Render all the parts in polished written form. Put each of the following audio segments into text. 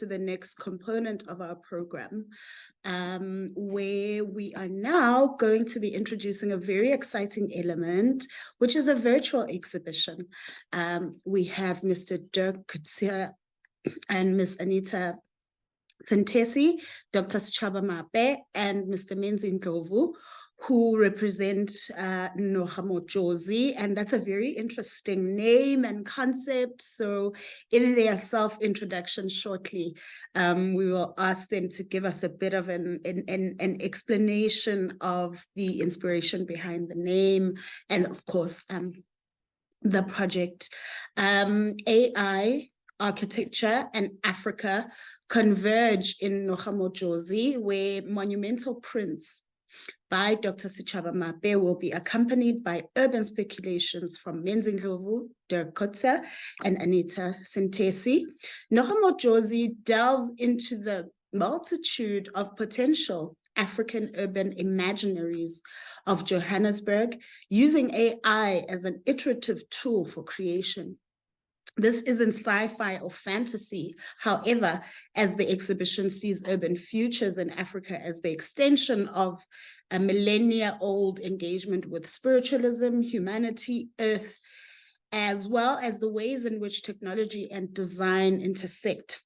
to the next component of our program, where we are now going to be introducing a very exciting element, which is a virtual exhibition. We have Mr. Dirk Coetser and Ms. Anita Szentesi, Dr. Sechaba Maape, and Mr. Menzi Ndlovu, who represent Noga Jozi, and that's a very interesting name and concept. So in their self-introduction shortly, we will ask them to give us a bit of an explanation of the inspiration behind the name, and of course, the project. AI, architecture, and Africa converge in Noga Jozi, where monumental prints by Dr. Sechaba Maape will be accompanied by urban speculations from Menzi Ndlovu, Dirk Coetser, and Anita Szentesi. Noga Jozi delves into the multitude of potential African urban imaginaries of Johannesburg, using AI as an iterative tool for creation. This isn't sci-fi or fantasy. However, as the exhibition sees urban futures in Africa as the extension of a millennia-old engagement with spiritualism, humanity, earth, as well as the ways in which technology and design intersect.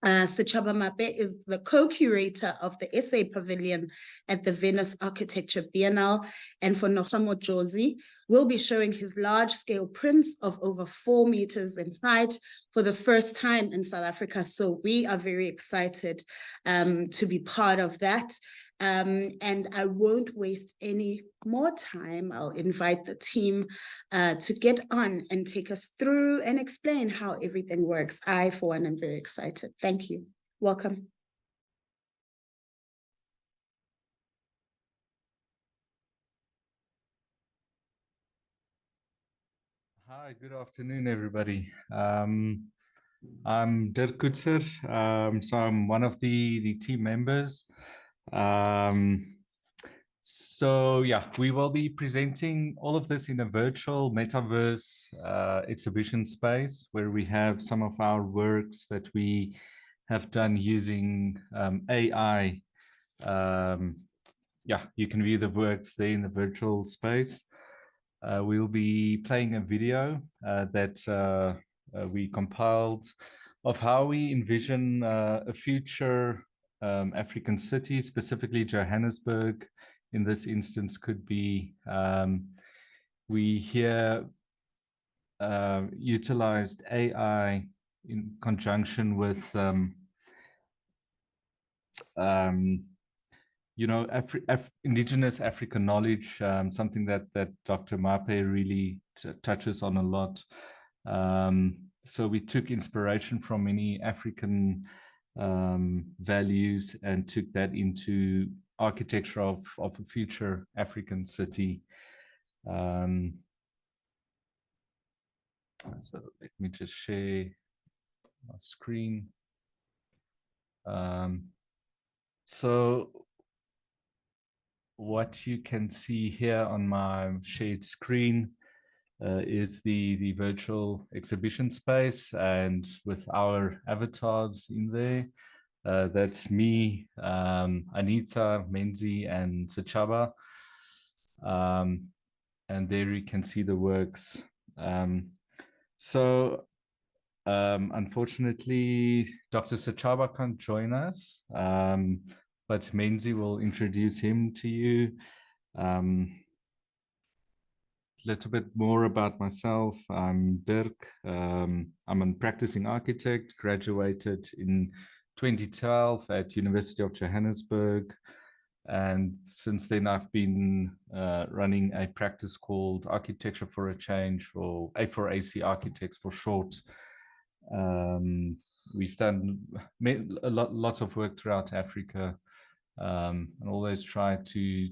Sechaba Maape is the co-curator of the Essay Pavilion at the Venice Architecture Biennale, and for Noga Jozi, will be showing his large-scale prints of over 4 meters in height for the first time in South Africa. So we are very excited to be part of that. And I won't waste any more time. I'll invite the team to get on and take us through and explain how everything works. I, for one, am very excited. Thank you. Welcome. Hi, good afternoon, everybody. I'm Dirk Coetser, so I'm one of the team members. So yeah, we will be presenting all of this in a virtual metaverse exhibition space where we have some of our works that we have done using AI. Yeah, you can view the works there in the virtual space. We'll be playing a video that we compiled of how we envision a future African city, specifically Johannesburg. In this instance, could be we here utilized AI in conjunction with you know, indigenous African knowledge, something that Dr. Maape really touches on a lot. So we took inspiration from many African values and took that into architecture of a future African city. So let me just share my screen. So what you can see here on my shared screen is the virtual exhibition space, and with our avatars in there. That's me, Anita, Menzi, and Sechaba. And there you can see the works. Unfortunately, Dr. Sechaba can't join us, but Menzi will introduce him to you. A little bit more about myself. I'm Dirk. I'm a practicing architect, graduated in 2012 at University of Johannesburg. And since then, I've been running a practice called Architecture for a Change, or A4AC Architects for short. We've done lots of work throughout Africa, and always try to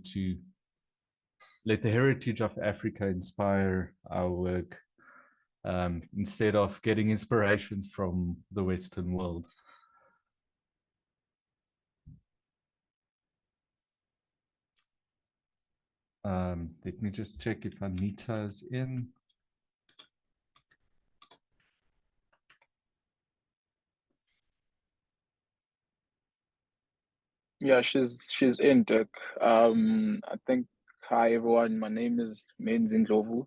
let the heritage of Africa inspire our work, instead of getting inspirations from the Western world. Let me just check if Anita is in. Yeah, she's in Dirk. I think hi everyone. My name is Menzi Ndlovu.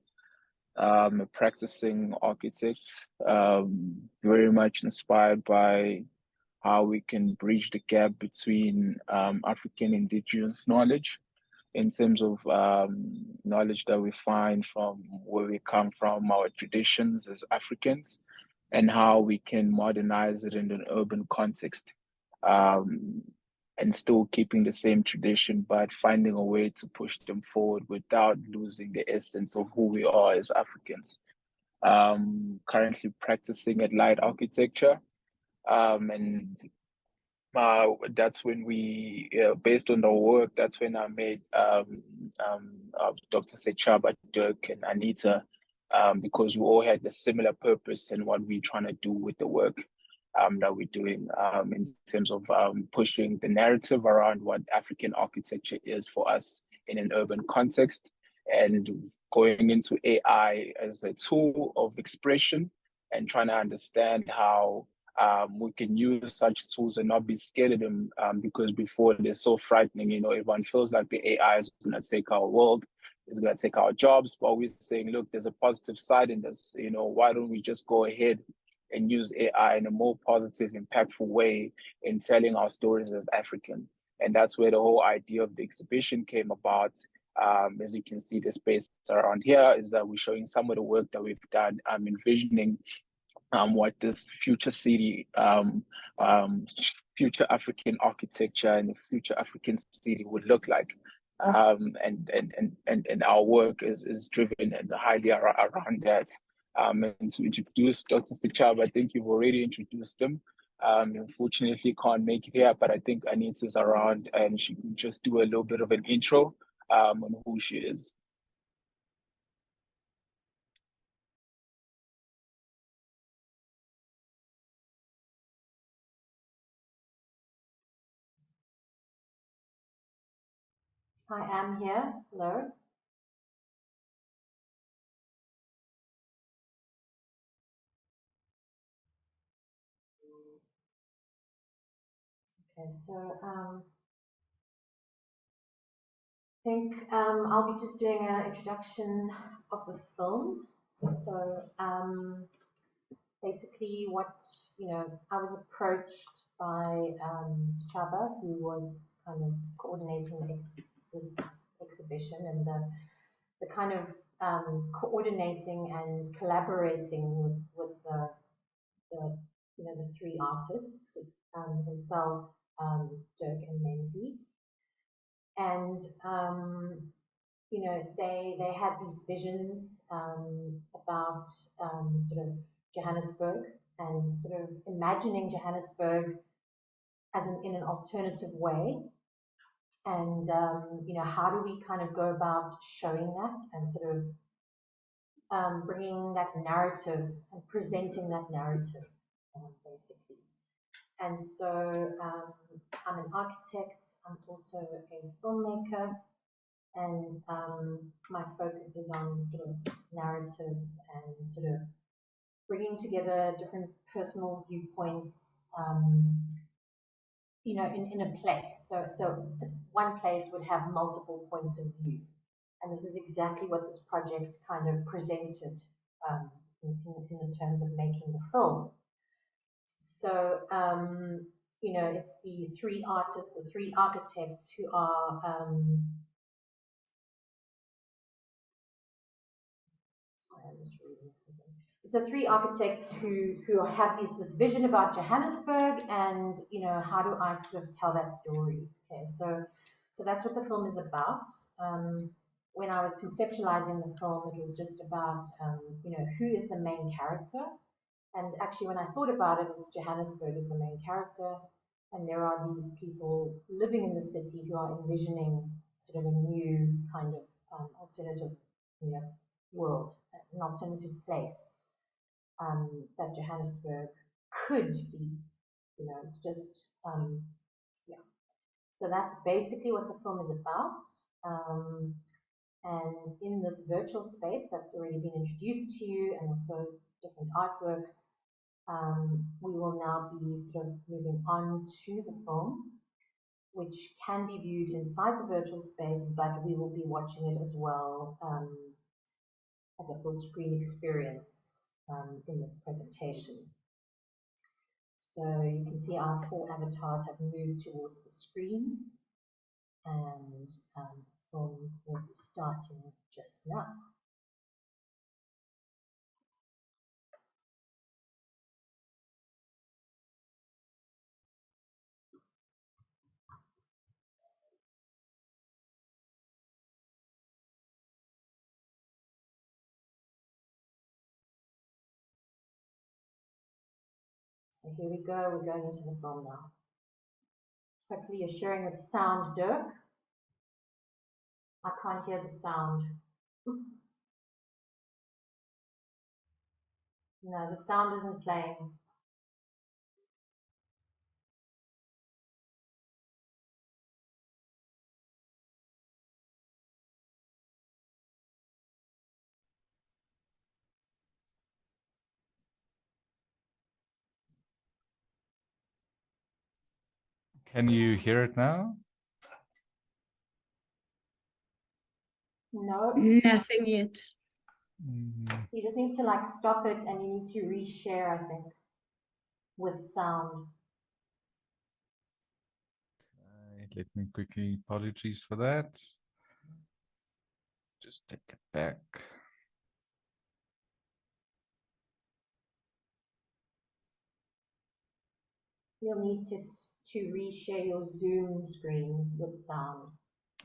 I'm a practicing architect. Very much inspired by how we can bridge the gap between African indigenous knowledge in terms of knowledge that we find from where we come from, our traditions as Africans, and how we can modernize it in an urban context. Um, and still keeping the same tradition, but finding a way to push them forward without losing the essence of who we are as Africans. Currently practicing at Light Architecture, and that's when we, based on the work, that's when I met Dr. Sechaba, Dirk, and Anita, because we all had a similar purpose in what we're trying to do with the work that we're doing in terms of pushing the narrative around what African architecture is for us in an urban context and going into AI as a tool of expression and trying to understand how we can use such tools and not be scared of them because before they're so frightening. You know, everyone feels like the AI is going to take our world, it's going to take our jobs. But we're saying, look, there's a positive side in this. You know, why don't we just go ahead and use AI in a more positive, impactful way in telling our stories as African? And that's where the whole idea of the exhibition came about. As you can see, the space around here is that we're showing some of the work that we've done. I'm envisioning what this future city, future African architecture and the future African city would look like. And our work is driven and highly around that. And to introduce Dr. Sechaba, I think you've already introduced them. Unfortunately, can't make it here, but I think Anita's around and she can just do a little bit of an intro on who she is. I am here. Hello. Okay, so I think I'll be just doing an introduction of the film. So basically, I was approached by Sechaba, who was kind of coordinating this exhibition and the kind of coordinating and collaborating with the the three artists, himself, Dirk and Menzi. And they had these visions about sort of Johannesburg and sort of imagining Johannesburg as in an alternative way. And how do we kind of go about showing that and sort of bringing that narrative and presenting that narrative, basically. And so I'm an architect, I'm also a filmmaker, and my focus is on sort of narratives and sort of bringing together different personal viewpoints, in a place. So this one place would have multiple points of view. And this is exactly what this project kind of presented in terms of making the film. So, it's the three artists, the three architects who are, sorry, I'm just reading something. So three architects who have this vision about Johannesburg and, how do I sort of tell that story? Okay, so that's what the film is about. When I was conceptualizing the film, it was just about, who is the main character? And actually, when I thought about it, it's Johannesburg is the main character, and there are these people living in the city who are envisioning sort of a new kind of alternative, world, an alternative place that Johannesburg could be. It's just yeah. So that's basically what the film is about. And in this virtual space that's already been introduced to you, and also different artworks, we will now be sort of moving on to the film. which can be viewed inside the virtual space, but we will be watching it as well as a full screen experience in this presentation. So you can see our 4 avatars have moved towards the screen, and film will be starting just now. So here we go, we're going into the film now. Hopefully you're sharing with sound, Dirk. I can't hear the sound. No, the sound isn't playing. Can you hear it now? No. Nothing yet. You just need to like stop it and you need to reshare, I think, with sound. Okay, let me quickly, apologies for that. Just take it back. You'll need to reshare your Zoom screen with sound.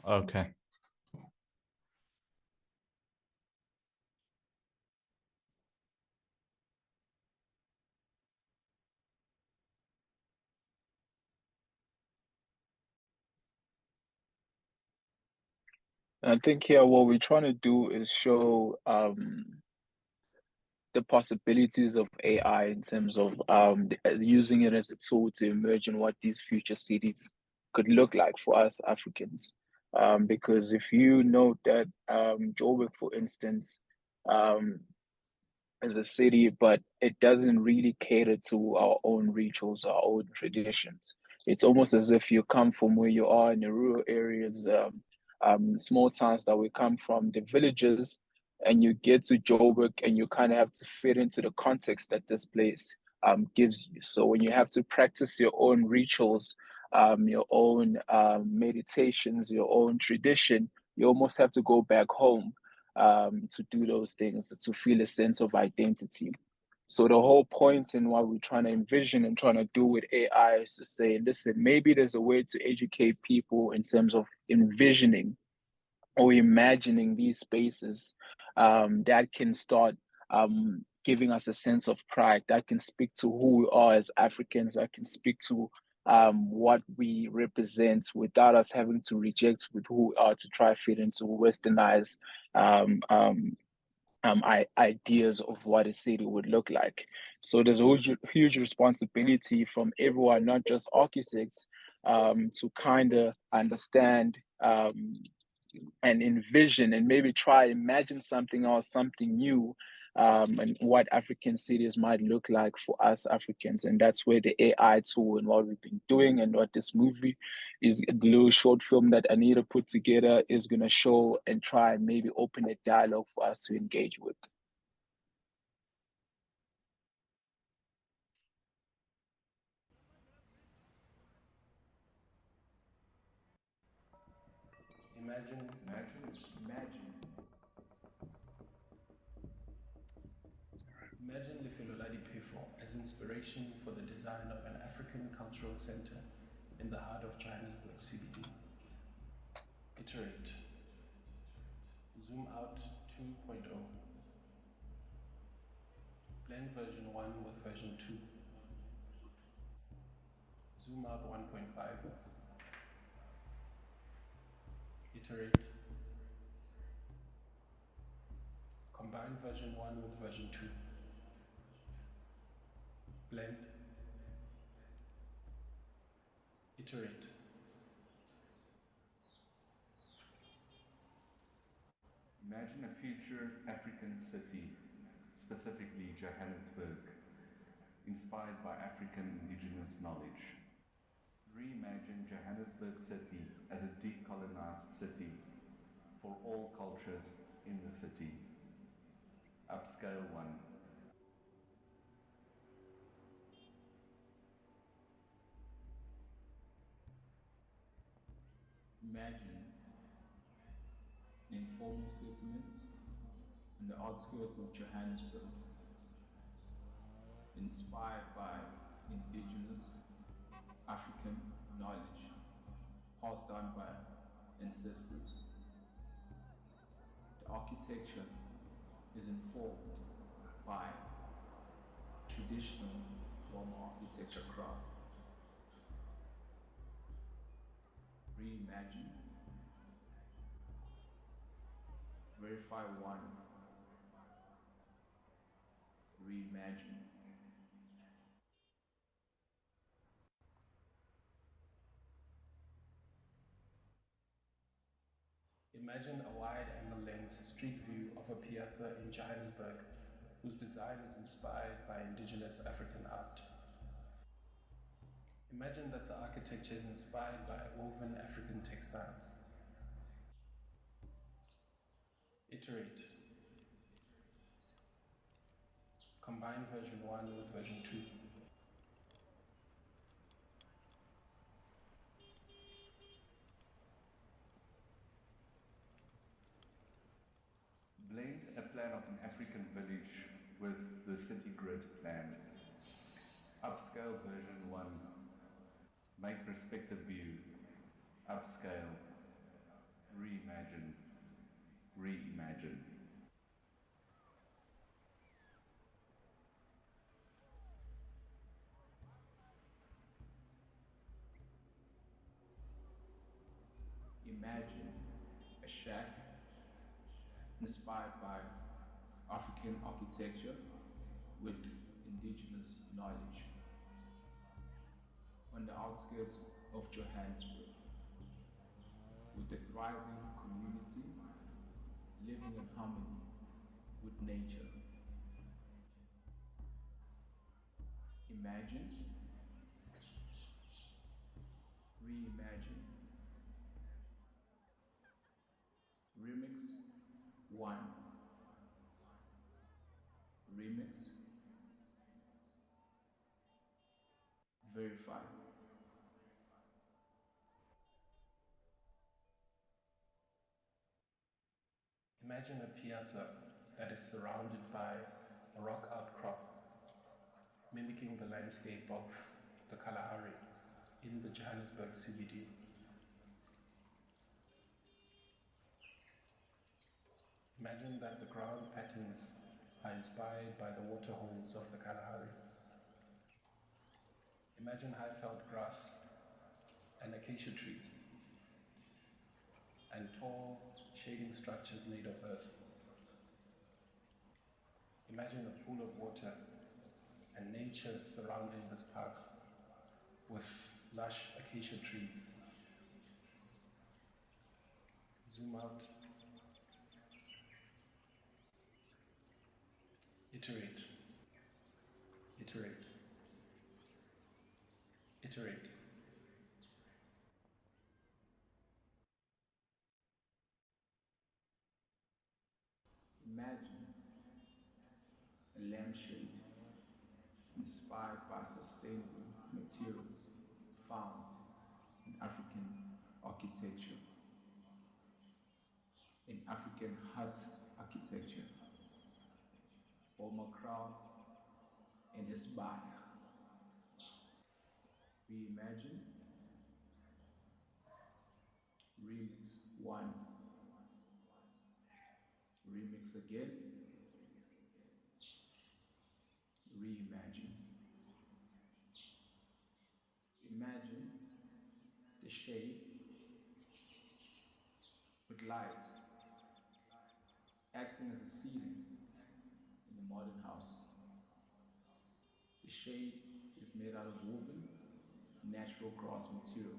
Okay. And I think here what we're trying to do is show the possibilities of AI in terms of using it as a tool to imagine what these future cities could look like for us Africans. Because if you note that Joburg, for instance, as a city, but it doesn't really cater to our own rituals, our own traditions. It's almost as if you come from where you are in the rural areas, small towns that we come from, the villages, and you get to Joburg and you kind of have to fit into the context that this place gives you. So when you have to practice your own rituals, your own meditations, your own tradition, you almost have to go back home to do those things, to feel a sense of identity. So the whole point in what we're trying to envision and trying to do with AI is to say, listen, maybe there's a way to educate people in terms of envisioning or imagining these spaces that can start giving us a sense of pride, that can speak to who we are as Africans, that can speak to what we represent without us having to reject with who we are to try fit into westernized um, um, ideas of what a city would look like. So there's a huge responsibility from everyone, not just architects, to kind of understand and envision and maybe try imagine something else, something new, and what African cities might look like for us Africans. And that's where the AI tool and what we've been doing and what this movie is, the little short film that Anita put together, is going to show and try and maybe open a dialogue for us to engage with. Imagine Lefeloladi Pefo as inspiration for the design of an African cultural center in the heart of Johannesburg CBD. Iterate. Zoom out 2.0. Blend version 1 with version 2. Zoom out 1.5. Iterate. Combine version 1 with version 2. Blend. Iterate. Imagine a future African city, specifically Johannesburg, inspired by African indigenous knowledge. Reimagine imagine Johannesburg city as a decolonized city for all cultures in the city. Upscale 1. Imagine an informal settlement in the outskirts of Johannesburg, inspired by indigenous African knowledge passed down by ancestors. The architecture is informed by traditional Roma architecture craft. Reimagine. Verify 1. Reimagine. Imagine a wide-angle lens street view of a piazza in Johannesburg, whose design is inspired by indigenous African art. Imagine that the architecture is inspired by woven African textiles. Iterate. Combine version 1 with version 2. Blend a plan of an African village with the city grid plan. Upscale version 1. Make perspective view. Upscale. Reimagine. Reimagine. Imagine a shack inspired by African architecture with indigenous knowledge on the outskirts of Johannesburg, with a thriving community living in harmony with nature. Imagine, reimagine. Remix 1. Remix. Verify. Imagine a piazza that is surrounded by a rock outcrop, mimicking the landscape of the Kalahari in the Johannesburg CBD. Imagine that the ground patterns are inspired by the water holes of the Kalahari. Imagine high-felt grass and acacia trees and tall shading structures made of earth. Imagine a pool of water and nature surrounding this park with lush acacia trees. Zoom out. Iterate. Iterate. Iterate. Imagine a lampshade inspired by sustainable materials found in African architecture, in African hut architecture, Boma Crown and Isbaya. Reimagine. Remix 1. Remix again. Reimagine. Imagine the shade with light acting as a ceiling in the modern house. The shade is made out of woven natural grass material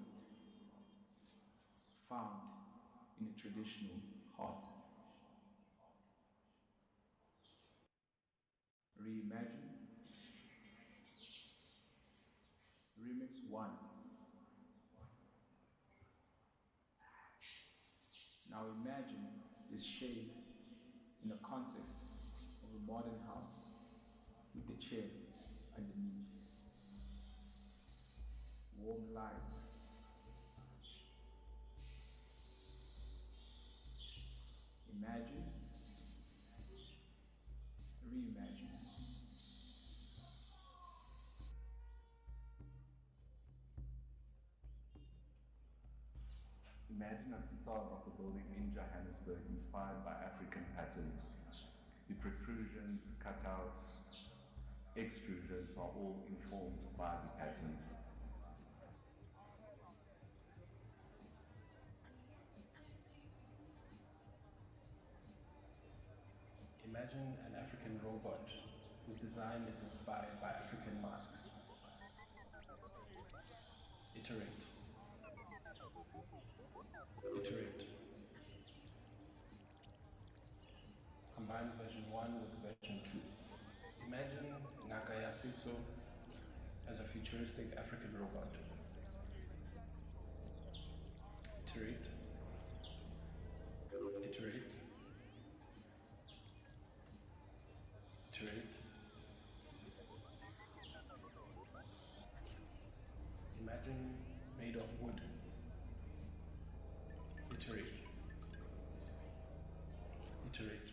found in a traditional hut. Reimagine. Remix 1. Now imagine this shade in the context of a modern house with the chair underneath. Warm lights. Imagine, reimagine. Imagine a facade of a building in Johannesburg inspired by African patterns. The protrusions, cutouts, extrusions are all informed by the pattern. Imagine an African robot whose design is inspired by African masks. Iterate. Iterate. Combine version 1 with version 2. Imagine Noga as a futuristic African robot. Iterate. Iterate. Iterate. Imagine made of wood. Iterate. Iterate.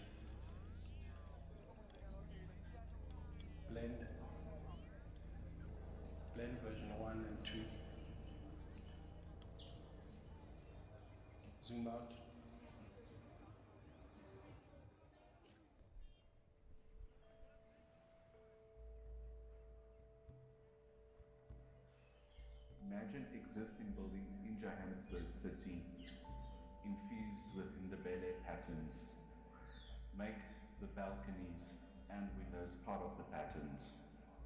Blend. Blend version 1 and 2. Zoom out. Imagine existing buildings in Johannesburg City, infused with Ndlovu patterns. Make the balconies and windows part of the patterns.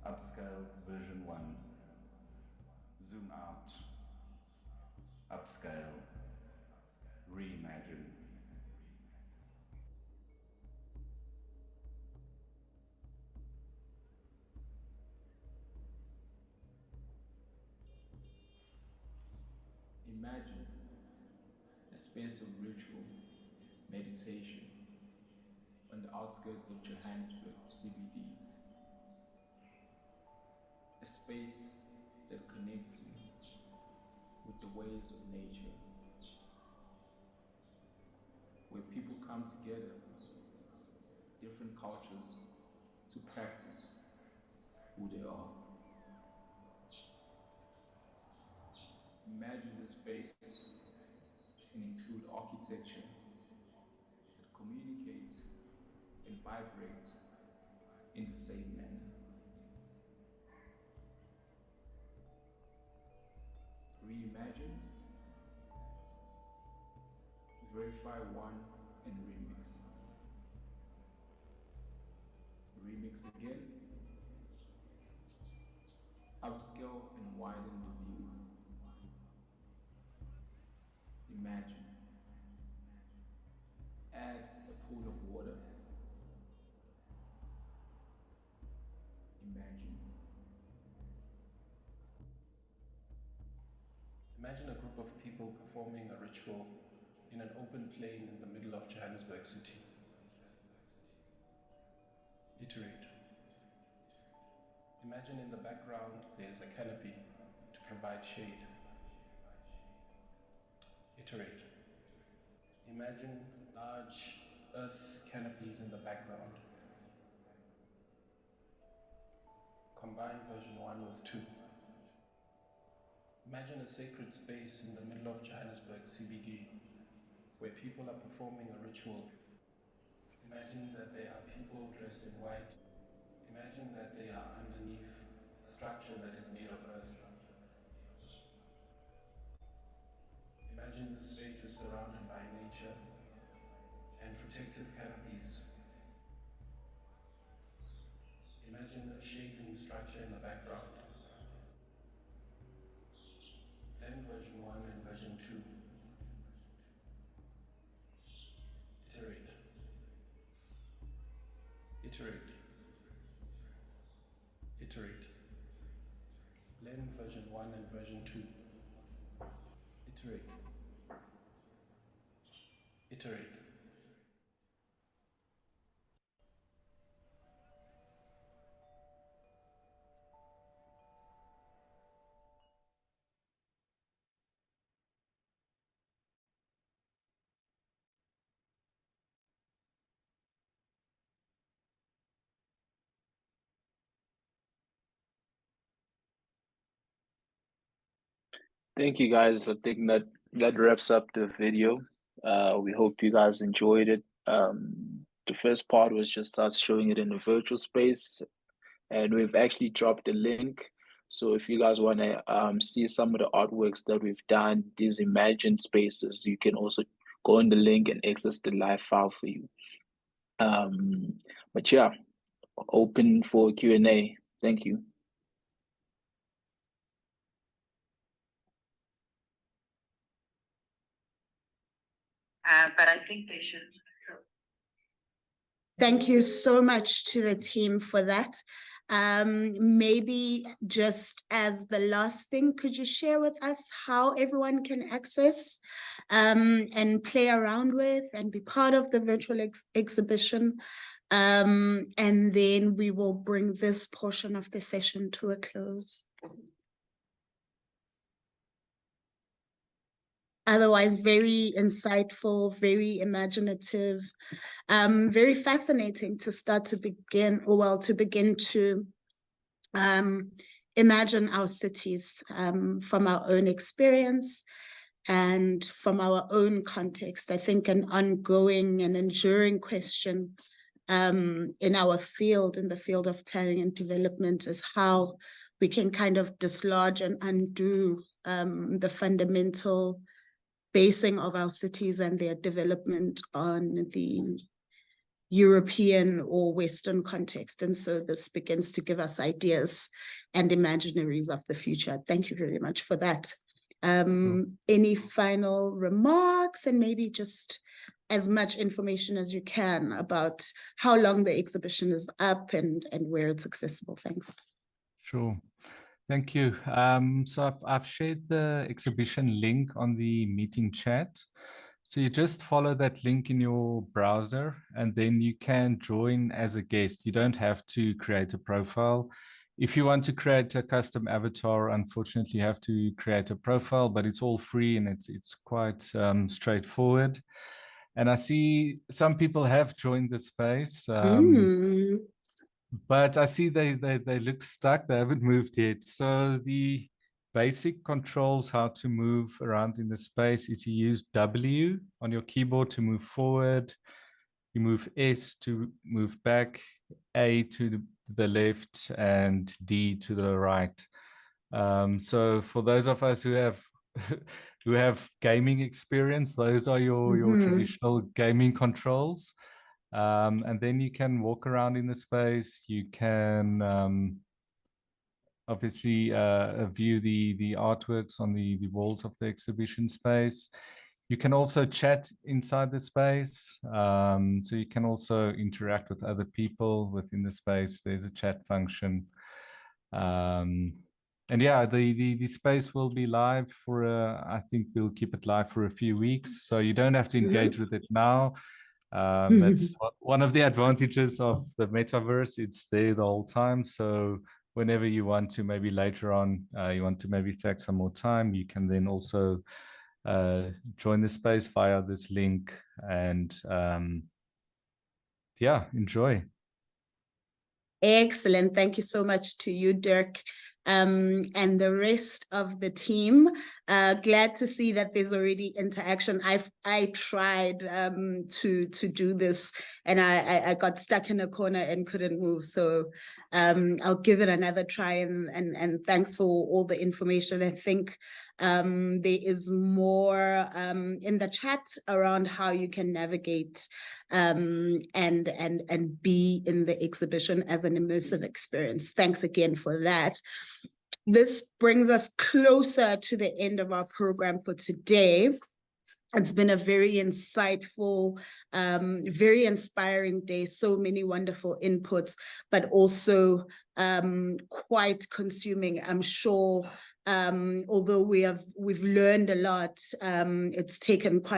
Upscale version 1. Zoom out. Upscale. Reimagine. Imagine a space of ritual, meditation on the outskirts of Johannesburg CBD. A space that connects you with the ways of nature, where people come together, different cultures, to practice who they are. Imagine this space can include architecture that communicates and vibrates in the same manner. Reimagine, verify one, and remix. Remix again, upscale and widen the view. Imagine, add a pool of water. Imagine. Imagine a group of people performing a ritual in an open plain in the middle of Johannesburg City. Iterate. Imagine in the background there's a canopy to provide shade. Iterate. Imagine large earth canopies in the background. Combine version 1 with 2. Imagine a sacred space in the middle of Johannesburg CBD where people are performing a ritual. Imagine that there are people dressed in white. Imagine that they are underneath a structure that is made of earth. Imagine the space is surrounded by nature and protective canopies. Imagine a shading structure in the background. Then version 1 and version 2. Iterate. Iterate. Iterate. Blend version 1 and version 2. Iterate. Iterate. Thank you guys. I think that wraps up the video. We hope you guys enjoyed it. The first part was just us showing it in the virtual space, and we've actually dropped a link. So if you guys want to see some of the artworks that we've done, these imagined spaces, you can also go on the link and access the live file for you. But yeah, open for Q&A. Thank you. But I think they should. Thank you so much to the team for that. Maybe just as the last thing, could you share with us how everyone can access and play around with and be part of the virtual exhibition? And then we will bring this portion of the session to a close. Otherwise, very insightful, very imaginative, very fascinating to start to begin, or well, to begin to imagine our cities from our own experience and from our own context. I think an ongoing and enduring question in our field, in the field of planning and development, is how we can kind of dislodge and undo the fundamental basing of our cities and their development on the European or Western context. And so this begins to give us ideas and imaginaries of the future. Thank you very much for that. Any final remarks, and maybe just as much information as you can about how long the exhibition is up and where it's accessible? Thanks. Sure. Thank you. So I've shared the exhibition link on the meeting chat. So you just follow that link in your browser, and then you can join as a guest. You don't have to create a profile. If you want to create a custom avatar, unfortunately, you have to create a profile, but it's all free and it's quite straightforward. And I see some people have joined the space. But I see they look stuck. They haven't moved yet. So the basic controls how to move around in the space is you use W on your keyboard to move forward. You move S to move back, A to the left, and D to the right. So for those of us who have gaming experience, those are your traditional gaming controls. And then you can walk around in the space. You can obviously view the artworks on the walls of the exhibition space. You can also chat inside the space. So you can also interact with other people within the space. There's a chat function. And yeah, the space will be live for, I think we'll keep it live for a few weeks. So you don't have to engage with it now. That's one of the advantages of the metaverse. It's there the whole time. So whenever you want to, maybe later on, you want to maybe take some more time, you can then also join the space via this link and yeah, enjoy. Excellent. Thank you so much to you, Dirk, and the rest of the team. Glad to see that there's already interaction. I tried to do this, and I got stuck in a corner and couldn't move. So I'll give it another try. And thanks for all the information. I think there is more in the chat around how you can navigate and be in the exhibition as an immersive experience. Thanks again for that. This brings us closer to the end of our program for today. It's been a very insightful, very inspiring day. So many wonderful inputs, but also quite consuming. I'm sure, although we've learned a lot, it's taken quite